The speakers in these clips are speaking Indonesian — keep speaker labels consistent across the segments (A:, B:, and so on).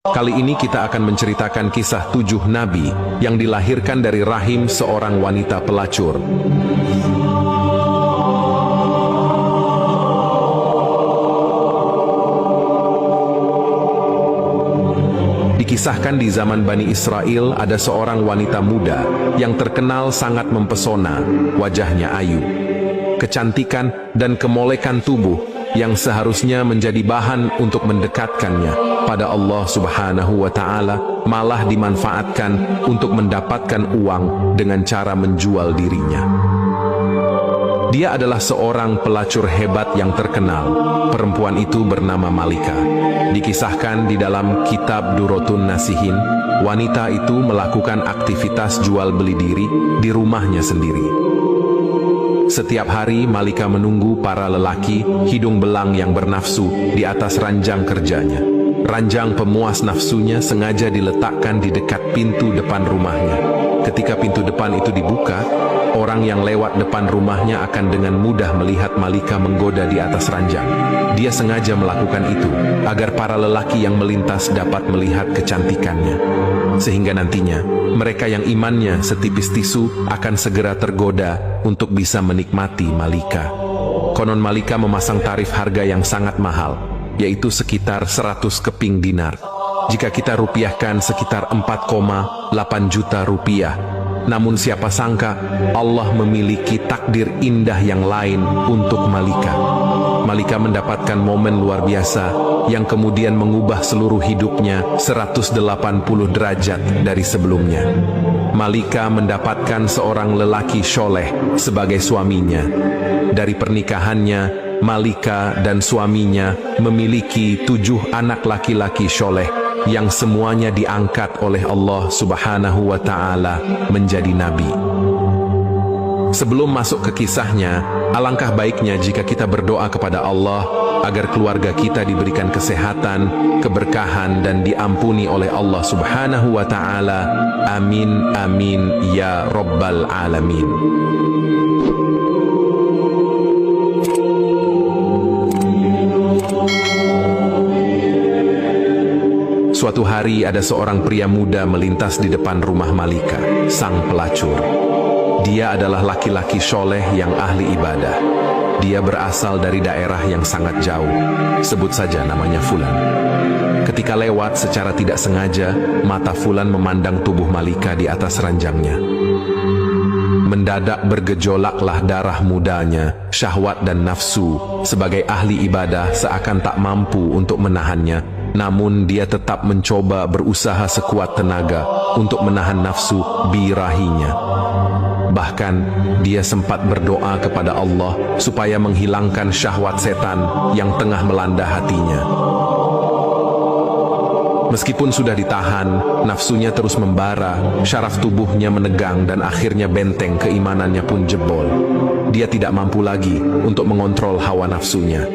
A: Kali ini kita akan menceritakan kisah 7 nabi yang dilahirkan dari rahim seorang wanita pelacur. Dikisahkan di zaman Bani Israel ada seorang wanita muda yang terkenal sangat mempesona, wajahnya ayu. Kecantikan dan kemolekan tubuh yang seharusnya menjadi bahan untuk mendekatkannya pada Allah Subhanahu wa Ta'ala malah dimanfaatkan untuk mendapatkan uang dengan cara menjual dirinya. Dia adalah seorang pelacur hebat yang terkenal. Perempuan itu bernama Malika. Dikisahkan di dalam kitab Durratun Nasihin, wanita itu melakukan aktivitas jual beli diri di rumahnya sendiri. Setiap hari Malika menunggu para lelaki hidung belang yang bernafsu di atas ranjang kerjanya. Ranjang pemuas nafsunya sengaja diletakkan di dekat pintu depan rumahnya. Ketika pintu depan itu dibuka, orang yang lewat depan rumahnya akan dengan mudah melihat Malika menggoda di atas ranjang. Dia sengaja melakukan itu agar para lelaki yang melintas dapat melihat kecantikannya. Sehingga nantinya mereka yang imannya setipis tisu akan segera tergoda untuk bisa menikmati Malika. Konon Malika memasang tarif harga yang sangat mahal, yaitu sekitar 100 keping dinar. Jika kita rupiahkan sekitar 4,8 juta rupiah. Namun siapa sangka Allah memiliki takdir indah yang lain untuk Malika. Malika mendapatkan momen luar biasa yang kemudian mengubah seluruh hidupnya 180 derajat dari sebelumnya. Malika mendapatkan seorang lelaki soleh sebagai suaminya. Dari pernikahannya, Malika dan suaminya memiliki 7 anak laki-laki soleh yang semuanya diangkat oleh Allah Subhanahu wa Ta'ala menjadi nabi. Sebelum masuk ke kisahnya, alangkah baiknya jika kita berdoa kepada Allah agar keluarga kita diberikan kesehatan, keberkahan dan diampuni oleh Allah Subhanahu wa Ta'ala. Amin amin ya rabbal alamin. Suatu hari ada seorang pria muda melintas di depan rumah Malika, sang pelacur. Dia adalah laki-laki soleh yang ahli ibadah. Dia berasal dari daerah yang sangat jauh. Sebut saja namanya Fulan. Ketika lewat secara tidak sengaja, mata Fulan memandang tubuh Malika di atas ranjangnya. Mendadak bergejolaklah darah mudanya, syahwat dan nafsu. Sebagai ahli ibadah seakan tak mampu untuk menahannya. Namun dia tetap mencoba berusaha sekuat tenaga untuk menahan nafsu birahinya. Bahkan dia sempat berdoa kepada Allah supaya menghilangkan syahwat setan yang tengah melanda hatinya. Meskipun sudah ditahan, nafsunya terus membara, syaraf tubuhnya menegang dan akhirnya benteng keimanannya pun jebol. Dia tidak mampu lagi untuk mengontrol hawa nafsunya.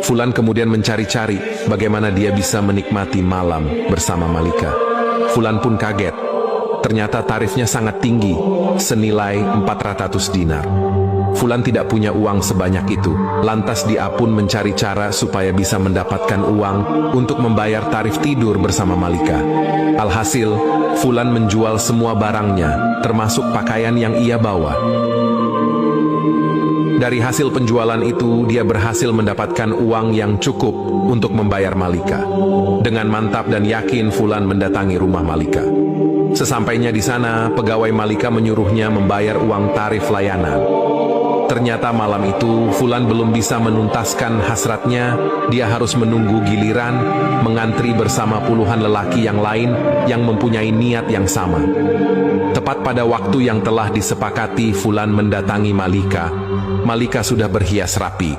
A: Fulan kemudian mencari-cari bagaimana dia bisa menikmati malam bersama Malika. Fulan pun kaget. Ternyata tarifnya sangat tinggi, senilai 400 dinar. Fulan tidak punya uang sebanyak itu. Lantas dia pun mencari cara supaya bisa mendapatkan uang untuk membayar tarif tidur bersama Malika. Alhasil, Fulan menjual semua barangnya, termasuk pakaian yang ia bawa. Dari hasil penjualan itu, dia berhasil mendapatkan uang yang cukup untuk membayar Malika. Dengan mantap dan yakin, Fulan mendatangi rumah Malika. Sesampainya di sana, pegawai Malika menyuruhnya membayar uang tarif layanan. Ternyata malam itu, Fulan belum bisa menuntaskan hasratnya. Dia harus menunggu giliran, mengantri bersama puluhan lelaki yang lain yang mempunyai niat yang sama. Tepat pada waktu yang telah disepakati, Fulan mendatangi Malika. Malika sudah berhias rapi.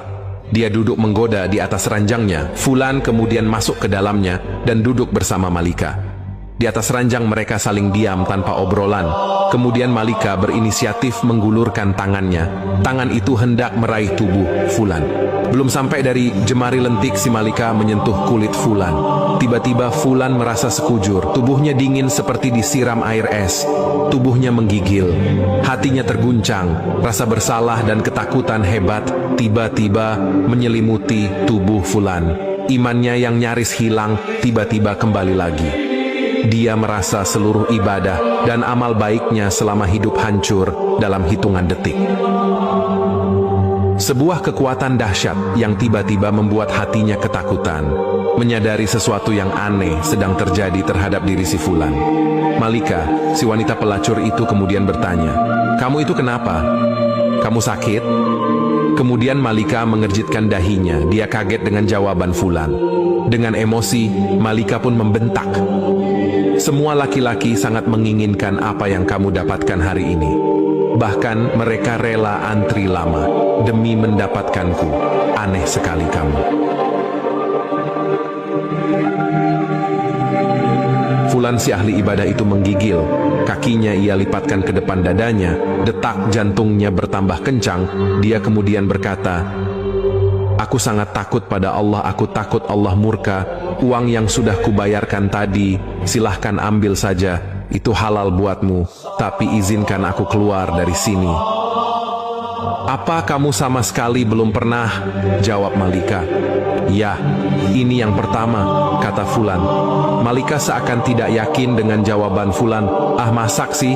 A: Dia duduk menggoda di atas ranjangnya. Fulan kemudian masuk ke dalamnya dan duduk bersama Malika. Di atas ranjang mereka saling diam tanpa obrolan. Kemudian Malika berinisiatif menggulurkan tangannya. Tangan itu hendak meraih tubuh Fulan. Belum sampai dari jemari lentik si Malika menyentuh kulit Fulan. Tiba-tiba Fulan merasa sekujur. Tubuhnya dingin seperti disiram air es. Tubuhnya menggigil. Hatinya terguncang. Rasa bersalah dan ketakutan hebat tiba-tiba menyelimuti tubuh Fulan. Imannya yang nyaris hilang tiba-tiba kembali lagi. Dia merasa seluruh ibadah dan amal baiknya selama hidup hancur dalam hitungan detik. Sebuah kekuatan dahsyat yang tiba-tiba membuat hatinya ketakutan, menyadari sesuatu yang aneh sedang terjadi terhadap diri si Fulan. Malika, si wanita pelacur itu kemudian bertanya, "Kamu itu kenapa? Kamu sakit?" Kemudian Malika mengerjitkan dahinya. Dia kaget dengan jawaban Fulan. Dengan emosi, Malika pun membentak, "Semua laki-laki sangat menginginkan apa yang kamu dapatkan hari ini. Bahkan mereka rela antri lama demi mendapatkanku. Aneh sekali kamu." Fulan si ahli ibadah itu menggigil. Kakinya ia lipatkan ke depan dadanya. Detak jantungnya bertambah kencang. Dia kemudian berkata, "Aku sangat takut pada Allah. Aku takut Allah murka. Uang yang sudah kubayarkan tadi, silahkan ambil saja. Itu halal buatmu, tapi izinkan aku keluar dari sini." "Apa kamu sama sekali belum pernah?" jawab Malika. "Ya, ini yang pertama," kata Fulan. Malika seakan tidak yakin dengan jawaban Fulan. "Ah, masak sih?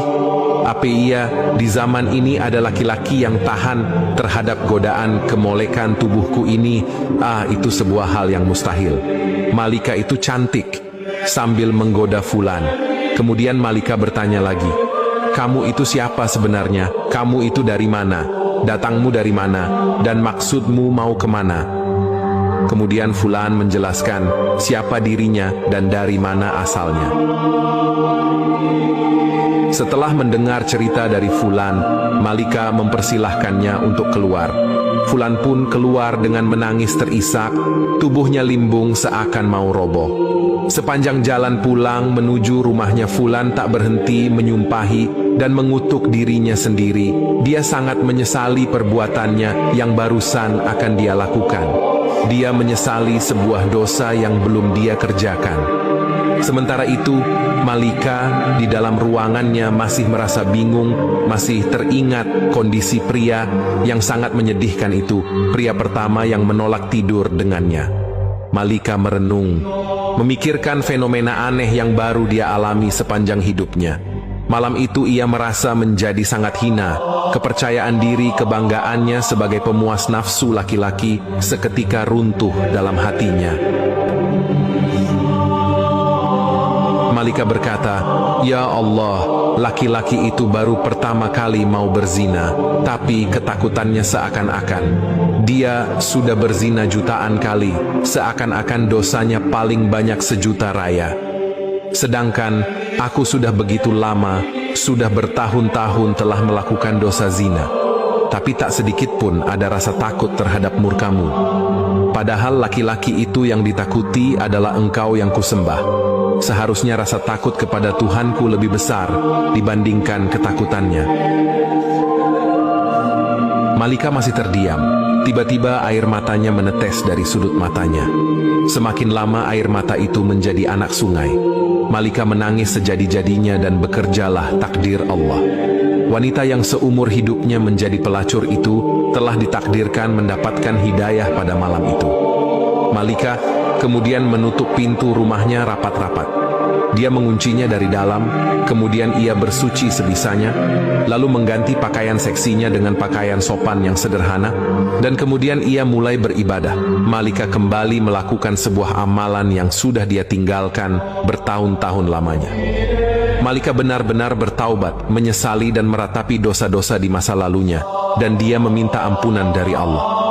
A: Apa iya di zaman ini ada laki-laki yang tahan terhadap godaan kemolekan tubuhku ini? Ah, itu sebuah hal yang mustahil." Malika itu cantik sambil menggoda Fulan. Kemudian Malika bertanya lagi, "Kamu itu siapa sebenarnya? Kamu itu dari mana? Datangmu dari mana? Dan maksudmu mau kemana?" Kemudian Fulan menjelaskan siapa dirinya dan dari mana asalnya. Setelah mendengar cerita dari Fulan, Malika mempersilahkannya untuk keluar. Fulan pun keluar dengan menangis terisak, tubuhnya limbung seakan mau roboh. Sepanjang jalan pulang menuju rumahnya, Fulan tak berhenti menyumpahi dan mengutuk dirinya sendiri. Dia sangat menyesali perbuatannya yang barusan akan dia lakukan. Dia menyesali sebuah dosa yang belum dia kerjakan. Sementara itu, Malika di dalam ruangannya masih merasa bingung, masih teringat kondisi pria yang sangat menyedihkan itu, pria pertama yang menolak tidur dengannya. Malika merenung, memikirkan fenomena aneh yang baru dia alami sepanjang hidupnya. Malam itu ia merasa menjadi sangat hina. Kepercayaan diri, kebanggaannya sebagai pemuas nafsu laki-laki seketika runtuh dalam hatinya. Malika berkata, "Ya Allah, laki-laki itu baru pertama kali mau berzina, tapi ketakutannya seakan-akan dia sudah berzina jutaan kali, seakan-akan dosanya paling banyak sejuta raya. Sedangkan aku sudah begitu lama, sudah bertahun-tahun telah melakukan dosa zina, tapi tak sedikit pun ada rasa takut terhadap murkamu. Padahal laki-laki itu yang ditakuti adalah engkau yang kusembah. Seharusnya rasa takut kepada Tuhanku lebih besar dibandingkan ketakutannya." Malika masih terdiam. Tiba-tiba air matanya menetes dari sudut matanya. Semakin lama air mata itu menjadi anak sungai. Malika menangis sejadi-jadinya dan bekerjalah takdir Allah. Wanita yang seumur hidupnya menjadi pelacur itu telah ditakdirkan mendapatkan hidayah pada malam itu. Malika kemudian menutup pintu rumahnya rapat-rapat. Dia menguncinya dari dalam, kemudian ia bersuci sebisanya, lalu mengganti pakaian seksinya dengan pakaian sopan yang sederhana, dan kemudian ia mulai beribadah. Malika kembali melakukan sebuah amalan yang sudah dia tinggalkan bertahun-tahun lamanya. Malika benar-benar bertaubat, menyesali dan meratapi dosa-dosa di masa lalunya, dan dia meminta ampunan dari Allah.